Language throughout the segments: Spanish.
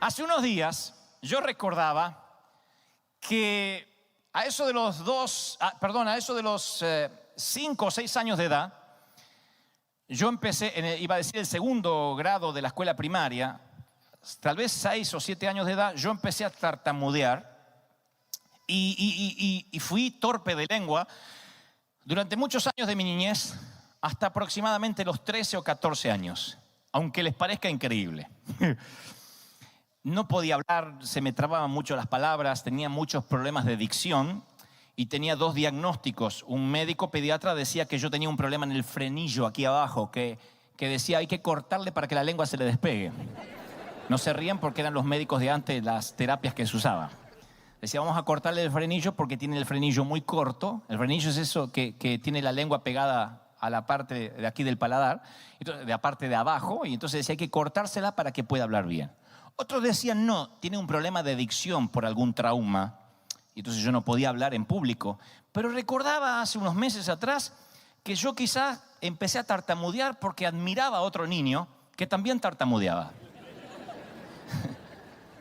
Hace unos días yo recordaba que a eso de los 5 o 6 años de edad, yo empecé, iba a decir el segundo grado de la escuela primaria, tal vez 6 o 7 años de edad, yo empecé a tartamudear y fui torpe de lengua durante muchos años de mi niñez, hasta aproximadamente los 13 o 14 años, aunque les parezca increíble. No podía hablar, se me trababan mucho las palabras, tenía muchos problemas de dicción y tenía 2 diagnósticos. Un médico pediatra decía que yo tenía un problema en el frenillo aquí abajo, que decía hay que cortarle para que la lengua se le despegue. No se rían porque eran los médicos de antes las terapias que se usaban. Decía vamos a cortarle el frenillo porque tiene el frenillo muy corto. El frenillo es eso que tiene la lengua pegada a la parte de aquí del paladar, de la parte de abajo, y entonces decía hay que cortársela para que pueda hablar bien. Otros decían, no, tiene un problema de dicción por algún trauma. Y entonces yo no podía hablar en público. Pero recordaba hace unos meses atrás que yo quizás empecé a tartamudear porque admiraba a otro niño que también tartamudeaba.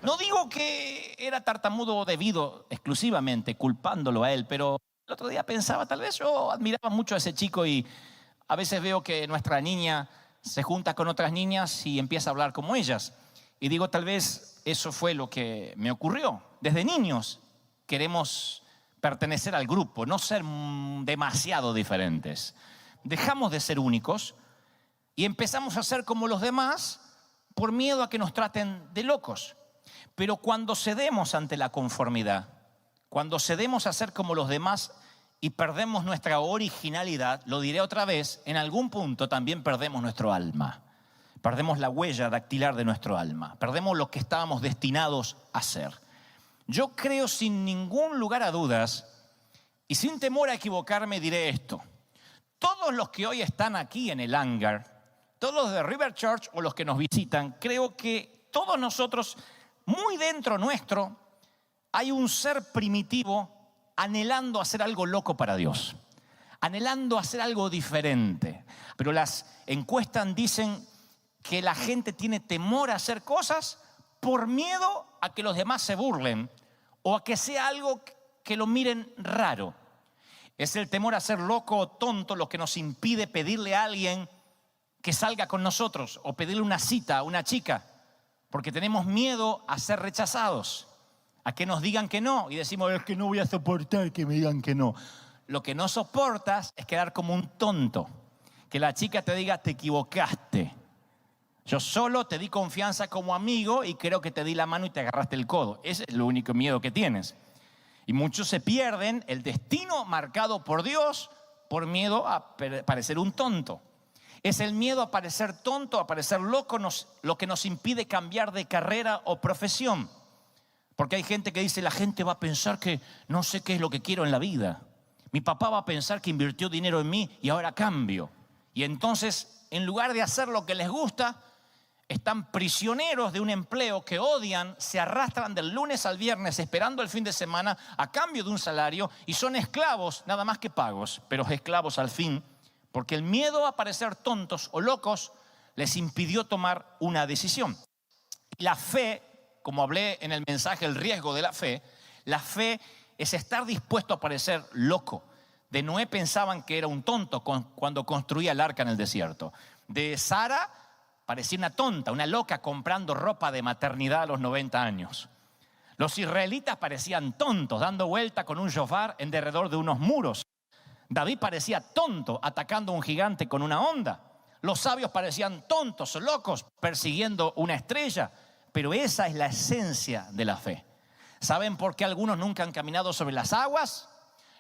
No digo que era tartamudo debido exclusivamente, culpándolo a él, pero el otro día pensaba, tal vez yo admiraba mucho a ese chico y a veces veo que nuestra niña se junta con otras niñas y empieza a hablar como ellas. Y digo, tal vez eso fue lo que me ocurrió. Desde niños queremos pertenecer al grupo, no ser demasiado diferentes. Dejamos de ser únicos y empezamos a ser como los demás por miedo a que nos traten de locos. Pero cuando cedemos ante la conformidad, cuando cedemos a ser como los demás y perdemos nuestra originalidad, lo diré otra vez, en algún punto también perdemos nuestro alma. Perdemos la huella dactilar de nuestro alma. Perdemos lo que estábamos destinados a ser. Yo creo sin ningún lugar a dudas y sin temor a equivocarme diré esto. Todos los que hoy están aquí en el hangar, todos los de River Church o los que nos visitan, creo que todos nosotros, muy dentro nuestro, hay un ser primitivo anhelando hacer algo loco para Dios. Anhelando hacer algo diferente. Pero las encuestas dicen que la gente tiene temor a hacer cosas por miedo a que los demás se burlen o a que sea algo que lo miren raro. Es el temor a ser loco o tonto lo que nos impide pedirle a alguien que salga con nosotros o pedirle una cita a una chica, porque tenemos miedo a ser rechazados, a que nos digan que no y decimos, es que no voy a soportar que me digan que no. Lo que no soportas es quedar como un tonto, que la chica te diga, te equivocaste. Yo solo te di confianza como amigo y creo que te di la mano y te agarraste el codo. Ese es el único miedo que tienes. Y muchos se pierden el destino marcado por Dios por miedo a parecer un tonto. Es el miedo a parecer tonto, a parecer loco, lo que nos impide cambiar de carrera o profesión. Porque hay gente que dice, la gente va a pensar que no sé qué es lo que quiero en la vida. Mi papá va a pensar que invirtió dinero en mí y ahora cambio. Y entonces, en lugar de hacer lo que les gusta, están prisioneros de un empleo que odian, se arrastran del lunes al viernes esperando el fin de semana a cambio de un salario y son esclavos, nada más que pagos, pero esclavos al fin, porque el miedo a parecer tontos o locos les impidió tomar una decisión. La fe, como hablé en el mensaje, el riesgo de la fe es estar dispuesto a parecer loco. De Noé pensaban que era un tonto cuando construía el arca en el desierto. De Sara parecía una tonta, una loca comprando ropa de maternidad a los 90 años. Los israelitas parecían tontos, dando vuelta con un shofar en derredor de unos muros. David parecía tonto, atacando a un gigante con una honda. Los sabios parecían tontos o locos, persiguiendo una estrella. Pero esa es la esencia de la fe. ¿Saben por qué algunos nunca han caminado sobre las aguas?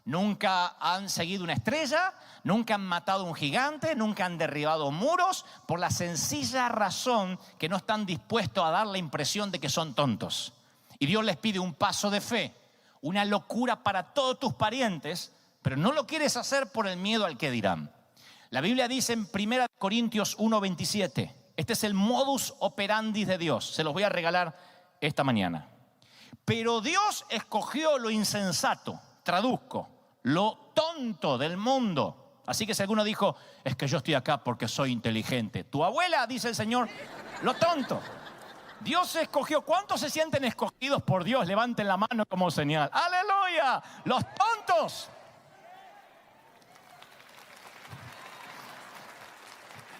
Nunca han seguido una estrella, nunca han matado a un gigante, nunca han derribado muros, por la sencilla razón que no están dispuestos a dar la impresión de que son tontos. Y Dios les pide un paso de fe, una locura para todos tus parientes, pero no lo quieres hacer por el miedo al que dirán. La Biblia dice en 1 Corintios 1:27, este es el modus operandi de Dios, se los voy a regalar esta mañana. Pero Dios escogió lo insensato, traduzco, lo tonto del mundo. Así que si alguno dijo, es que yo estoy acá porque soy inteligente. Tu abuela, dice el Señor, lo tonto. Dios escogió. ¿Cuántos se sienten escogidos por Dios? Levanten la mano como señal. ¡Aleluya! Los tontos.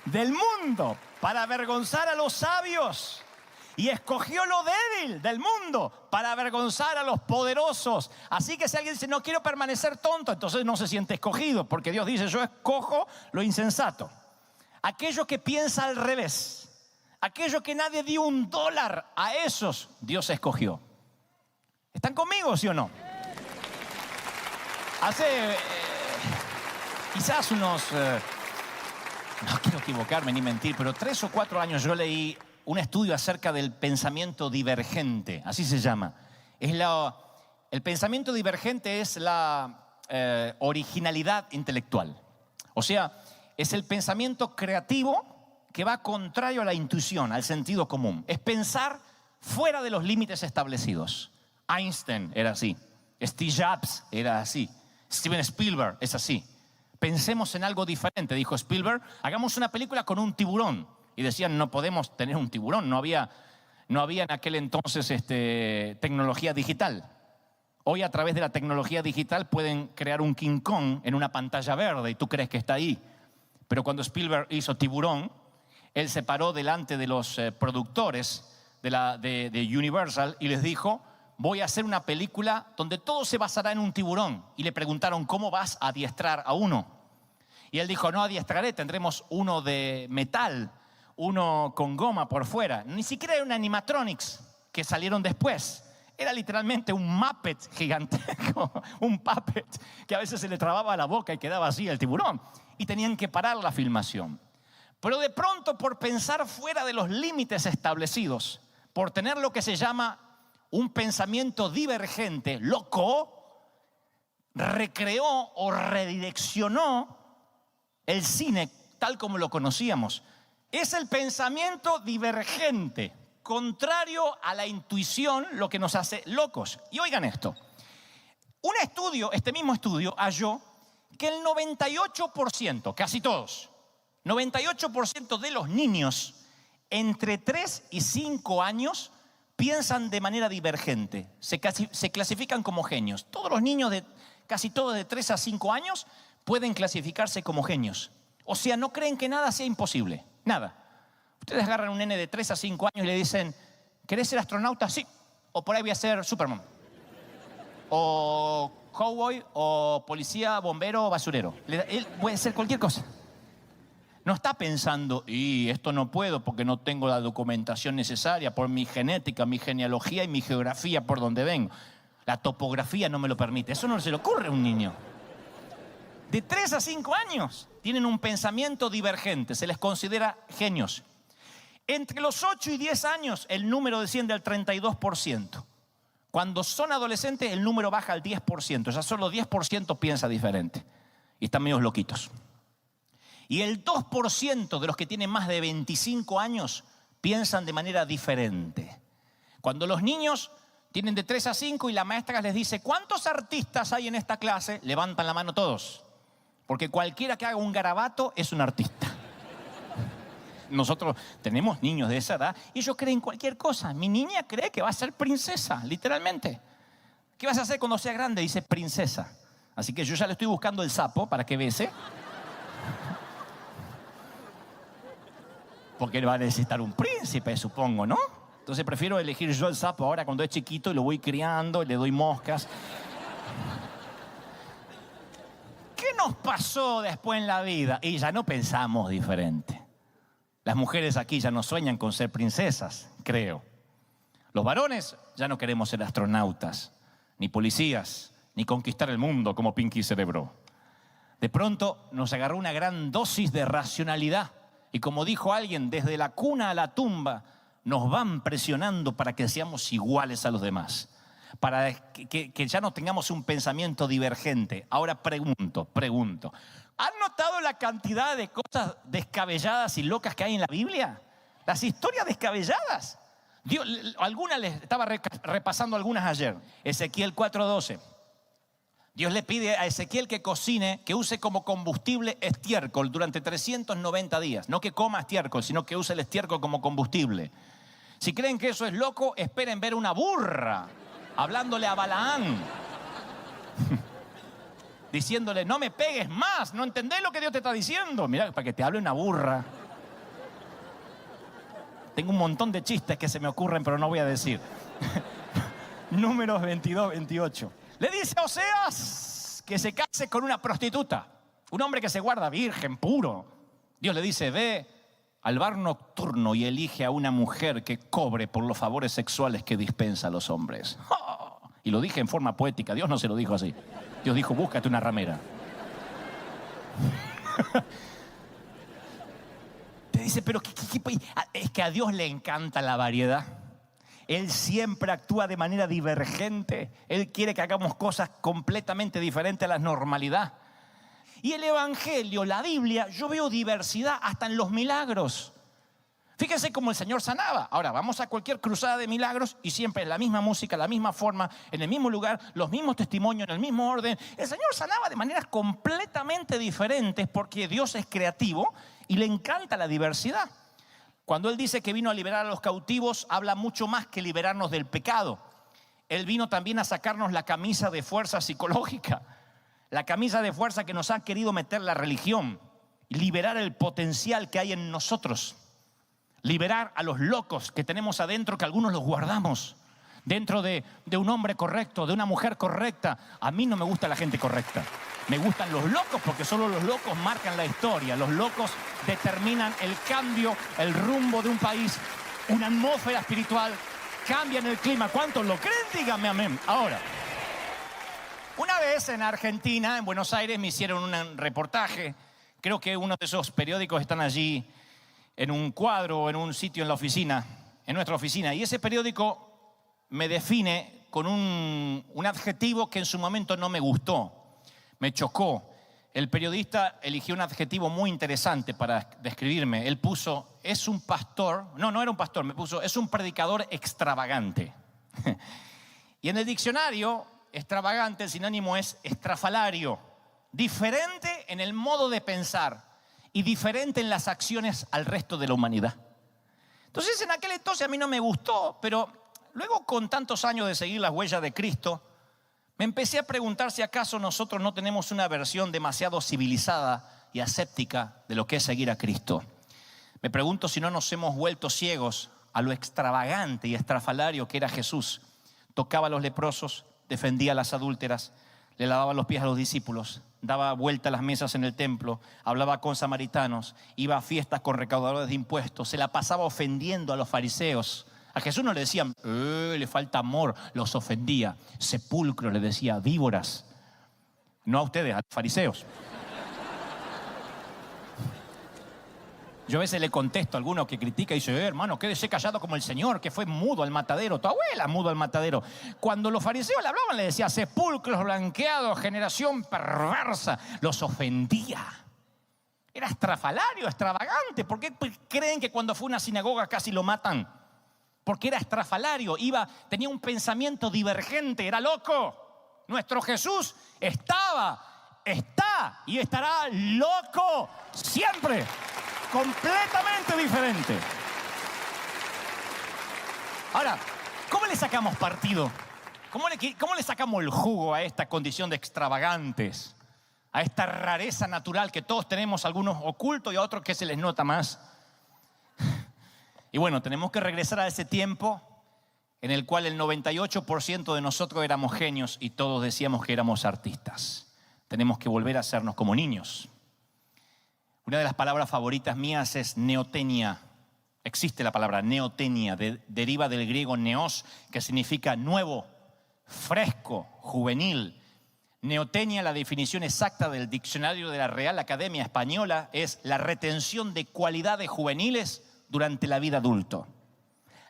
Del mundo para avergonzar a los sabios. Y escogió lo débil del mundo para avergonzar a los poderosos. Así que si alguien dice, no quiero permanecer tonto, entonces no se siente escogido. Porque Dios dice, yo escojo lo insensato. Aquello que piensa al revés. Aquello que nadie dio $1, a esos Dios escogió. ¿Están conmigo, sí o no? Hace quizás unos, no quiero equivocarme ni mentir, pero 3 o 4 años yo leí un estudio acerca del pensamiento divergente, así se llama. El pensamiento divergente es la originalidad intelectual. O sea, es el pensamiento creativo que va contrario a la intuición, al sentido común. Es pensar fuera de los límites establecidos. Einstein era así. Steve Jobs era así. Steven Spielberg es así. Pensemos en algo diferente, dijo Spielberg. Hagamos una película con un tiburón. Y decían, no podemos tener un tiburón. No había en aquel entonces tecnología digital. Hoy a través de la tecnología digital pueden crear un King Kong en una pantalla verde y tú crees que está ahí. Pero cuando Spielberg hizo Tiburón, él se paró delante de los productores de Universal y les dijo, voy a hacer una película donde todo se basará en un tiburón. Y le preguntaron, ¿cómo vas a adiestrar a uno? Y él dijo, no adiestraré, tendremos uno de metal, uno con goma por fuera. Ni siquiera era un animatronics que salieron después. Era literalmente un Muppet gigantesco, un puppet que a veces se le trababa la boca y quedaba así el tiburón. Y tenían que parar la filmación. Pero de pronto, por pensar fuera de los límites establecidos, por tener lo que se llama un pensamiento divergente, loco, recreó o redireccionó el cine tal como lo conocíamos. Es el pensamiento divergente, contrario a la intuición, lo que nos hace locos. Y oigan esto, este mismo estudio halló que el 98%, casi todos, 98% de los niños entre 3 y 5 años piensan de manera divergente, se clasifican como genios. Todos los niños, casi todos de 3 a 5 años, pueden clasificarse como genios. O sea, no creen que nada sea imposible. Nada. Ustedes agarran a un nene de 3 a 5 años y le dicen, ¿querés ser astronauta? Sí. O por ahí voy a ser Superman. O cowboy, o policía, bombero, o basurero. Él puede ser cualquier cosa. No está pensando, y esto no puedo porque no tengo la documentación necesaria por mi genética, mi genealogía y mi geografía por donde vengo. La topografía no me lo permite. Eso no se le ocurre a un niño. De 3 a 5 años tienen un pensamiento divergente, se les considera genios. Entre los 8 y 10 años el número desciende al 32%. Cuando son adolescentes el número baja al 10%, ya solo 10% piensa diferente. Y están medio loquitos. Y el 2% de los que tienen más de 25 años piensan de manera diferente. Cuando los niños tienen de 3 a 5 y la maestra les dice, ¿cuántos artistas hay en esta clase? Levantan la mano todos. Porque cualquiera que haga un garabato es un artista. Nosotros tenemos niños de esa edad y ellos creen cualquier cosa. Mi niña cree que va a ser princesa, literalmente. ¿Qué vas a hacer cuando sea grande? Dice princesa. Así que yo ya le estoy buscando el sapo para que bese. Porque él va a necesitar un príncipe, supongo, ¿no? Entonces prefiero elegir yo el sapo ahora cuando es chiquito y lo voy criando y le doy moscas. ¿Qué nos pasó después en la vida? Y ya no pensamos diferente. Las mujeres aquí ya no sueñan con ser princesas, creo. Los varones ya no queremos ser astronautas, ni policías, ni conquistar el mundo como Pinky Cerebro. De pronto nos agarró una gran dosis de racionalidad. Y como dijo alguien, desde la cuna a la tumba nos van presionando para que seamos iguales a los demás. Para que ya no tengamos un pensamiento divergente. Ahora pregunto. ¿Han notado la cantidad de cosas descabelladas y locas que hay en la Biblia? Las historias descabelladas. Les estaba repasando algunas ayer. Ezequiel 4:12. Dios le pide a Ezequiel que cocine, que use como combustible estiércol durante 390 días. No que coma estiércol, sino que use el estiércol como combustible. Si creen que eso es loco, esperen ver una burra hablándole a Balaán. Diciéndole, no me pegues más, ¿no entendés lo que Dios te está diciendo? Mira, para que te hable una burra. Tengo un montón de chistes que se me ocurren, pero no voy a decir. Números 22, 28. Le dice a Oseas que se case con una prostituta, un hombre que se guarda virgen, puro. Dios le dice, ve al bar nocturno y elige a una mujer que cobre por los favores sexuales que dispensa a los hombres. ¡Oh! Y lo dije en forma poética, Dios no se lo dijo así. Dios dijo, búscate una ramera. Te dice, pero es que a Dios le encanta la variedad. Él siempre actúa de manera divergente. Él quiere que hagamos cosas completamente diferentes a la normalidad. Y el Evangelio, la Biblia, yo veo diversidad hasta en los milagros. Fíjense cómo el Señor sanaba. Ahora, vamos a cualquier cruzada de milagros y siempre la misma música, la misma forma, en el mismo lugar, los mismos testimonios, en el mismo orden. El Señor sanaba de maneras completamente diferentes porque Dios es creativo y le encanta la diversidad. Cuando Él dice que vino a liberar a los cautivos, habla mucho más que liberarnos del pecado. Él vino también a sacarnos la camisa de fuerza psicológica, la camisa de fuerza que nos ha querido meter la religión, liberar el potencial que hay en nosotros. Liberar a los locos que tenemos adentro, que algunos los guardamos dentro de un hombre correcto, de una mujer correcta. A mí no me gusta la gente correcta. Me gustan los locos porque solo los locos marcan la historia. Los locos determinan el cambio, el rumbo de un país, una atmósfera espiritual, cambian el clima. ¿Cuántos lo creen? Díganme amén. Ahora, una vez en Argentina, en Buenos Aires, me hicieron un reportaje. Creo que uno de esos periódicos están allí en un cuadro o en un sitio en la oficina, en nuestra oficina. Y ese periódico me define con un adjetivo que en su momento no me gustó, me chocó. El periodista eligió un adjetivo muy interesante para describirme. Él puso, es un pastor, no era un pastor, me puso, es un predicador extravagante. Y en el diccionario, extravagante, el sinónimo es estrafalario, diferente en el modo de pensar y diferente en las acciones al resto de la humanidad. Entonces en aquel entonces a mí no me gustó, pero luego con tantos años de seguir las huellas de Cristo, me empecé a preguntar si acaso nosotros no tenemos una versión demasiado civilizada y aséptica de lo que es seguir a Cristo. Me pregunto si no nos hemos vuelto ciegos a lo extravagante y estrafalario que era Jesús. Tocaba a los leprosos, defendía a las adúlteras, le lavaba los pies a los discípulos, daba vuelta a las mesas en el templo, hablaba con samaritanos, iba a fiestas con recaudadores de impuestos, se la pasaba ofendiendo a los fariseos. A Jesús no le decían, le falta amor, los ofendía. Sepulcro le decía, víboras. No a ustedes, a los fariseos. Yo a veces le contesto a alguno que critica y dice, hermano, quédese callado como el Señor, que fue mudo al matadero. Tu abuela mudo al matadero. Cuando los fariseos le hablaban, le decía, sepulcros blanqueados, generación perversa. Los ofendía. Era estrafalario, extravagante. ¿Por qué creen que cuando fue a una sinagoga casi lo matan? Porque era estrafalario, tenía un pensamiento divergente, era loco. Nuestro Jesús está y estará loco siempre, completamente diferente. Ahora, ¿cómo le sacamos partido? ¿Cómo le sacamos el jugo a esta condición de extravagantes? A esta rareza natural que todos tenemos, algunos ocultos y a otros que se les nota más. Y bueno, tenemos que regresar a ese tiempo en el cual el 98% de nosotros éramos genios y todos decíamos que éramos artistas. Tenemos que volver a hacernos como niños. Una de las palabras favoritas mías es neotenia. Existe la palabra neotenia, deriva del griego neos, que significa nuevo, fresco, juvenil. Neotenia, la definición exacta del diccionario de la Real Academia Española, es la retención de cualidades juveniles durante la vida adulto.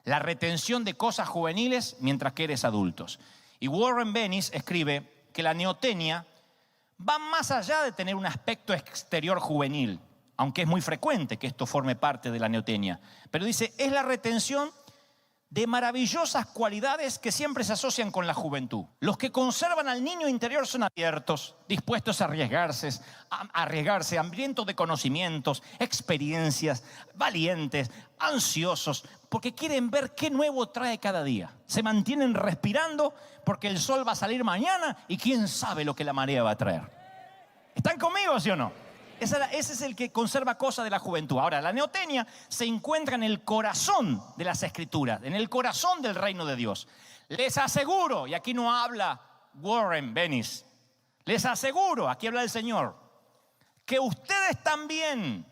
La retención de cosas juveniles mientras que eres adultos. Y Warren Bennis escribe que la neotenia va más allá de tener un aspecto exterior juvenil, aunque es muy frecuente que esto forme parte de la neotenia. Pero dice, es la retención de maravillosas cualidades que siempre se asocian con la juventud. Los que conservan al niño interior son abiertos, dispuestos a arriesgarse, hambrientos de conocimientos, experiencias, valientes, ansiosos, porque quieren ver qué nuevo trae cada día. Se mantienen respirando porque el sol va a salir mañana y quién sabe lo que la marea va a traer. ¿Están conmigo, sí o no? Ese es el que conserva cosas de la juventud. Ahora, la neotenia se encuentra en el corazón de las Escrituras, en el corazón del reino de Dios. Les aseguro, y aquí no habla Warren Bennis, les aseguro, aquí habla el Señor, que ustedes también,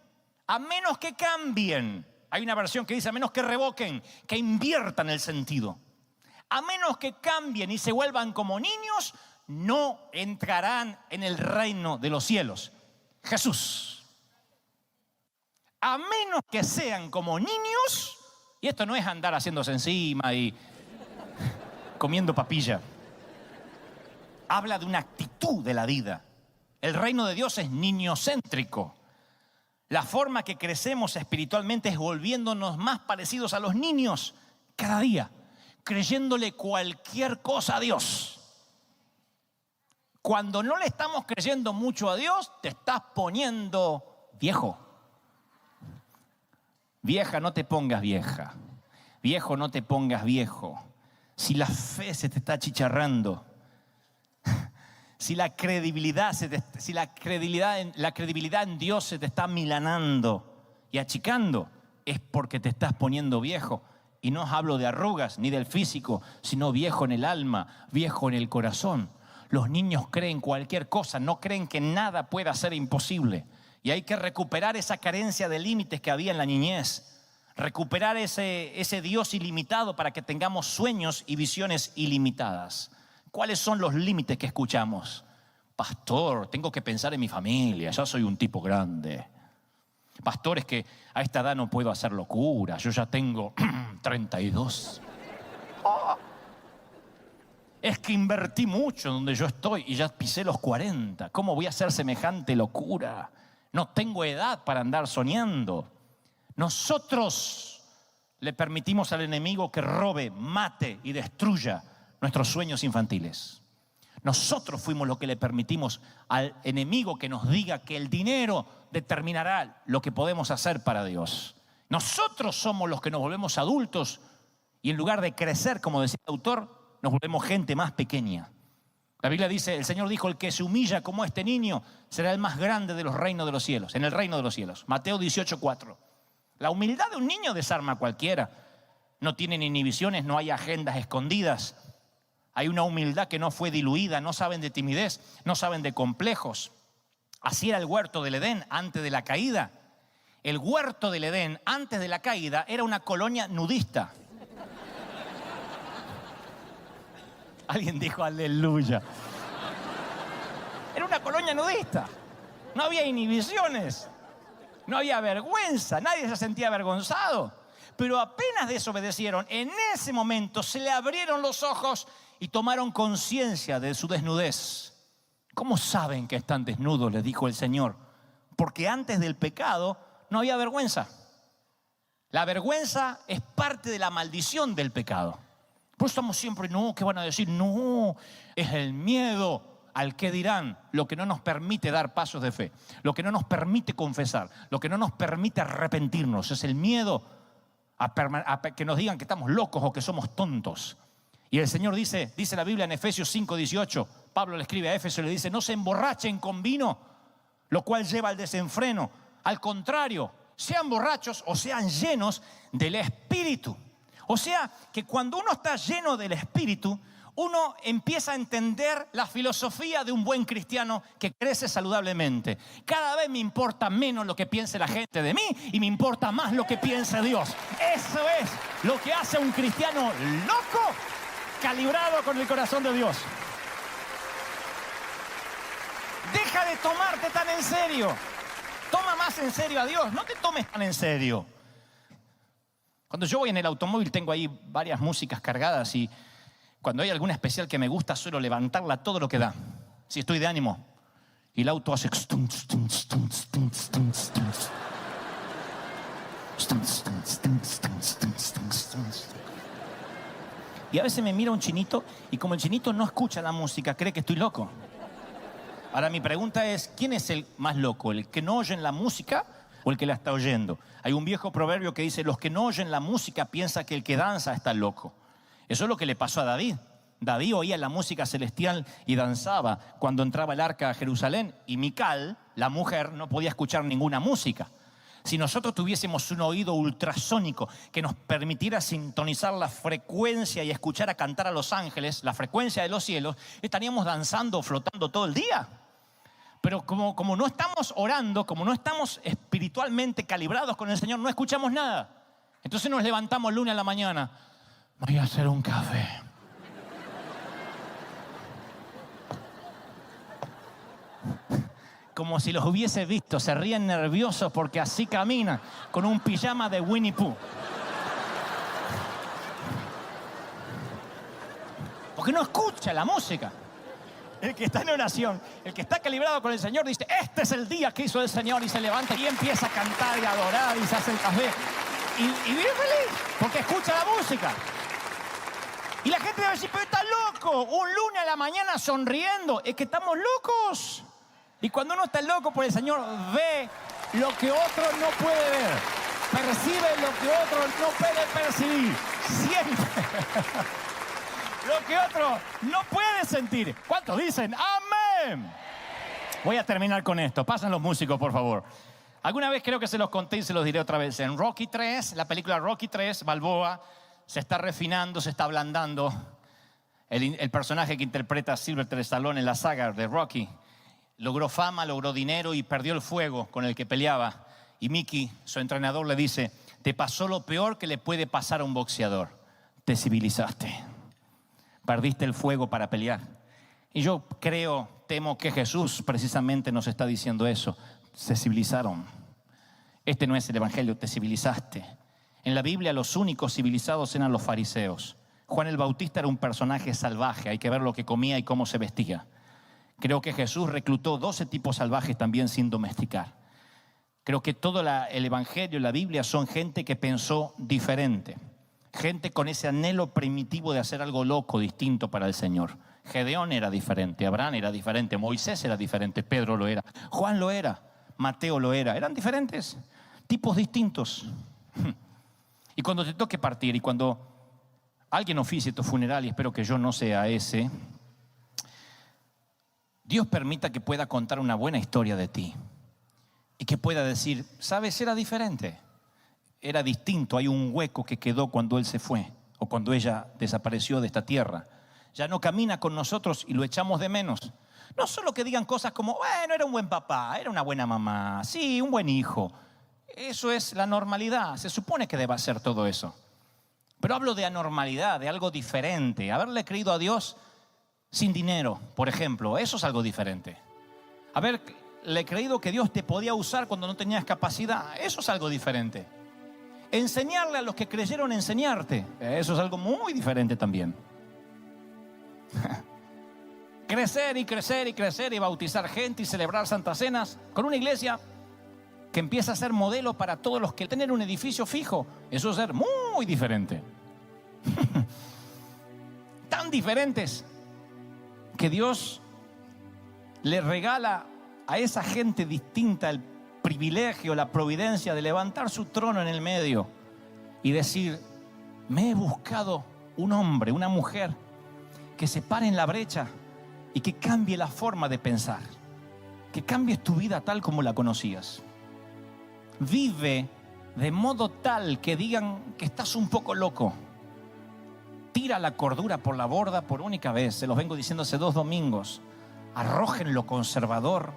a menos que cambien, hay una versión que dice a menos que revoquen, que inviertan el sentido, a menos que cambien y se vuelvan como niños, no entrarán en el reino de los cielos. Jesús. A menos que sean como niños, y esto no es andar haciéndose encima y comiendo papilla. Habla de una actitud de la vida. El reino de Dios es niñocéntrico. La forma que crecemos espiritualmente es volviéndonos más parecidos a los niños cada día, creyéndole cualquier cosa a Dios. Cuando no le estamos creyendo mucho a Dios, te estás poniendo viejo. Vieja, no te pongas vieja. Viejo, no te pongas viejo. Si la fe se te está achicharrando, si la credibilidad en Dios se te está milanando y achicando, es porque te estás poniendo viejo. Y no hablo de arrugas ni del físico, sino viejo en el alma, viejo en el corazón. Los niños creen cualquier cosa, no creen que nada pueda ser imposible. Y hay que recuperar esa carencia de límites que había en la niñez. Recuperar ese Dios ilimitado para que tengamos sueños y visiones ilimitadas. ¿Cuáles son los límites que escuchamos? Pastor, tengo que pensar en mi familia, ya soy un tipo grande. Pastor, es que a esta edad no puedo hacer locura, yo ya tengo 32. Oh. Es que invertí mucho donde yo estoy y ya pisé los 40. ¿Cómo voy a hacer semejante locura? No tengo edad para andar soñando. Nosotros le permitimos al enemigo que robe, mate y destruya nuestros sueños infantiles. Nosotros fuimos los que le permitimos al enemigo que nos diga que el dinero determinará lo que podemos hacer para Dios. Nosotros somos los que nos volvemos adultos y en lugar de crecer, como decía el autor, nos volvemos gente más pequeña. La Biblia dice, el Señor dijo, el que se humilla como este niño será el más grande de los reinos de los cielos, en el reino de los cielos. Mateo 18:4. La humildad de un niño desarma a cualquiera. No tienen inhibiciones, no hay agendas escondidas. Hay una humildad que no fue diluida, no saben de timidez, no saben de complejos. Así era el huerto del Edén antes de la caída. El huerto del Edén antes de la caída era una colonia nudista. Alguien dijo aleluya. Era una colonia nudista. No había inhibiciones. No había vergüenza. Nadie se sentía avergonzado. Pero apenas desobedecieron, en ese momento se le abrieron los ojos y tomaron conciencia de su desnudez. ¿Cómo saben que están desnudos?, les dijo el Señor. Porque antes del pecado no había vergüenza. La vergüenza es parte de la maldición del pecado. Por eso estamos siempre, no, ¿qué van a decir? No, es el miedo al qué dirán, lo que no nos permite dar pasos de fe, lo que no nos permite confesar, lo que no nos permite arrepentirnos. Es el miedo a que nos digan que estamos locos o que somos tontos. Y el Señor dice la Biblia en Efesios 5:18, Pablo le escribe a Éfeso y le dice, no se emborrachen con vino, lo cual lleva al desenfreno. Al contrario, sean borrachos o sean llenos del Espíritu. O sea, que cuando uno está lleno del Espíritu, uno empieza a entender la filosofía de un buen cristiano que crece saludablemente. Cada vez me importa menos lo que piense la gente de mí y me importa más lo que piense Dios. Eso es lo que hace a un cristiano loco, calibrado con el corazón de Dios. Deja de tomarte tan en serio. Toma más en serio a Dios. No te tomes tan en serio. Cuando yo voy en el automóvil tengo ahí varias músicas cargadas y cuando hay alguna especial que me gusta suelo levantarla todo lo que da. Si estoy de ánimo. Y el auto hace... Y a veces me mira un chinito y como el chinito no escucha la música, cree que estoy loco. Ahora mi pregunta es, ¿quién es el más loco? ¿El que no oye la música o el que la está oyendo? Hay un viejo proverbio que dice, los que no oyen la música piensan que el que danza está loco. Eso es lo que le pasó a David. David oía la música celestial y danzaba cuando entraba el arca a Jerusalén. Y Mical, la mujer, no podía escuchar ninguna música. Si nosotros tuviésemos un oído ultrasónico que nos permitiera sintonizar la frecuencia y escuchar a cantar a los ángeles, la frecuencia de los cielos, estaríamos danzando, flotando todo el día. Pero como no estamos orando, como no estamos espiritualmente calibrados con el Señor, no escuchamos nada. Entonces nos levantamos el lunes a la mañana. Voy a hacer un café. Como si los hubiese visto, se ríen nerviosos porque así caminan, con un pijama de Winnie Pooh. Porque no escucha la música. El que está en oración, el que está calibrado con el Señor, dice, este es el día que hizo el Señor, y se levanta y empieza a cantar y a adorar y se hace el café. Y vive feliz, porque escucha la música. Y la gente debe decir, pero está loco, un lunes a la mañana sonriendo, es que estamos locos. Y cuando uno está loco por el Señor, ve lo que otro no puede ver. Percibe lo que otro no puede percibir. Siente lo que otro no puede sentir. ¿Cuántos dicen amén? Voy a terminar con esto. Pasen los músicos, por favor. Alguna vez creo que se los conté y se los diré otra vez. En Rocky 3, la película Rocky 3, Balboa se está refinando, se está ablandando. El personaje que interpreta a Sylvester Stallone en la saga de Rocky logró fama, logró dinero y perdió el fuego con el que peleaba. Y Mickey, su entrenador, le dice, te pasó lo peor que le puede pasar a un boxeador. Te civilizaste. Perdiste el fuego para pelear. Y yo temo que Jesús precisamente nos está diciendo eso. Se civilizaron. Este no es el evangelio, te civilizaste. En la Biblia los únicos civilizados eran los fariseos. Juan el Bautista era un personaje salvaje, hay que ver lo que comía y cómo se vestía. Creo que Jesús reclutó 12 tipos salvajes también sin domesticar. Creo que todo el evangelio y la Biblia son gente que pensó diferente. Gente con ese anhelo primitivo de hacer algo loco, distinto para el Señor. Gedeón era diferente, Abraham era diferente, Moisés era diferente, Pedro lo era, Juan lo era, Mateo lo era. Eran diferentes, tipos distintos. Y cuando te toque partir y cuando alguien oficie tu funeral, y espero que yo no sea ese, Dios permita que pueda contar una buena historia de ti y que pueda decir, ¿sabes? Era diferente, era distinto. Hay un hueco que quedó cuando Él se fue o cuando ella desapareció de esta tierra. Ya no camina con nosotros y lo echamos de menos. No solo que digan cosas como, bueno, era un buen papá, era una buena mamá, sí, un buen hijo. Eso es la normalidad, se supone que deba ser todo eso. Pero hablo de anormalidad, de algo diferente. Haberle creído a Dios sin dinero, por ejemplo, eso es algo diferente. Haberle creído que Dios te podía usar cuando no tenías capacidad, eso es algo diferente. Enseñarle a los que creyeron enseñarte, eso es algo muy diferente también. Crecer y crecer y crecer y bautizar gente y celebrar santas cenas con una iglesia que empieza a ser modelo para todos los que tener un edificio fijo, eso es ser muy diferente. Tan diferentes que Dios le regala a esa gente distinta el privilegio, la providencia de levantar su trono en el medio y decir, me he buscado un hombre, una mujer que se pare en la brecha y que cambie la forma de pensar, que cambies tu vida tal como la conocías. Vive de modo tal que digan que estás un poco loco. Tira la cordura por la borda por única vez. Se los vengo diciendo hace 2 domingos. Arrojen lo conservador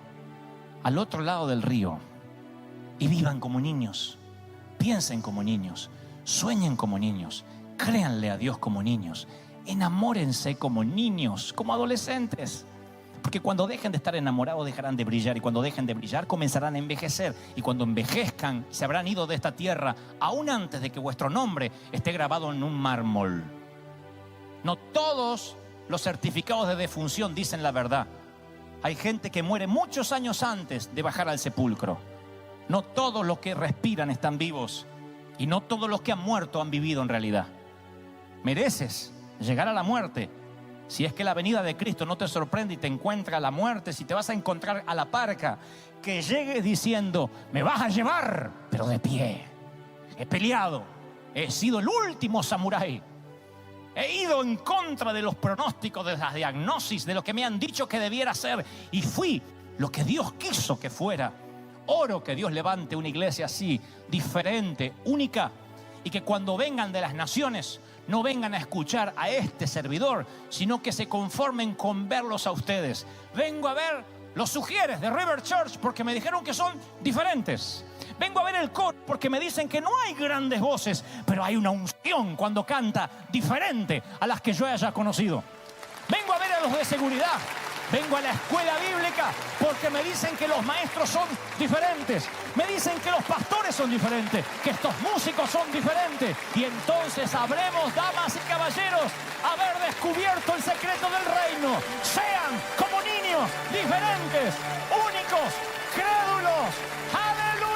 al otro lado del río y vivan como niños. Piensen como niños. Sueñen como niños. Créanle a Dios como niños. Enamórense como niños, como adolescentes. Porque cuando dejen de estar enamorados dejarán de brillar. Y cuando dejen de brillar comenzarán a envejecer. Y cuando envejezcan se habrán ido de esta tierra aún antes de que vuestro nombre esté grabado en un mármol. No todos los certificados de defunción dicen la verdad. Hay gente que muere muchos años antes de bajar al sepulcro. No todos los que respiran están vivos. Y no todos los que han muerto han vivido en realidad. Mereces llegar a la muerte. Si es que la venida de Cristo no te sorprende y te encuentra a la muerte, si te vas a encontrar a la parca, que llegues diciendo: me vas a llevar, pero de pie. He peleado, he sido el último samurái. He ido en contra de los pronósticos, de las diagnosis, de lo que me han dicho que debiera ser, y fui lo que Dios quiso que fuera. Oro que Dios levante una iglesia así, diferente, única, y que cuando vengan de las naciones no vengan a escuchar a este servidor, sino que se conformen con verlos a ustedes. Vengo a ver los sugieres de River Church porque me dijeron que son diferentes. Vengo a ver el coro porque me dicen que no hay grandes voces, pero hay una unción cuando canta diferente a las que yo haya conocido. Vengo a ver a los de seguridad. Vengo a la escuela bíblica porque me dicen que los maestros son diferentes. Me dicen que los pastores son diferentes, que estos músicos son diferentes. Y entonces sabremos, damas y caballeros, haber descubierto el secreto del reino. Sean como niños, diferentes, únicos, crédulos. ¡Aleluya!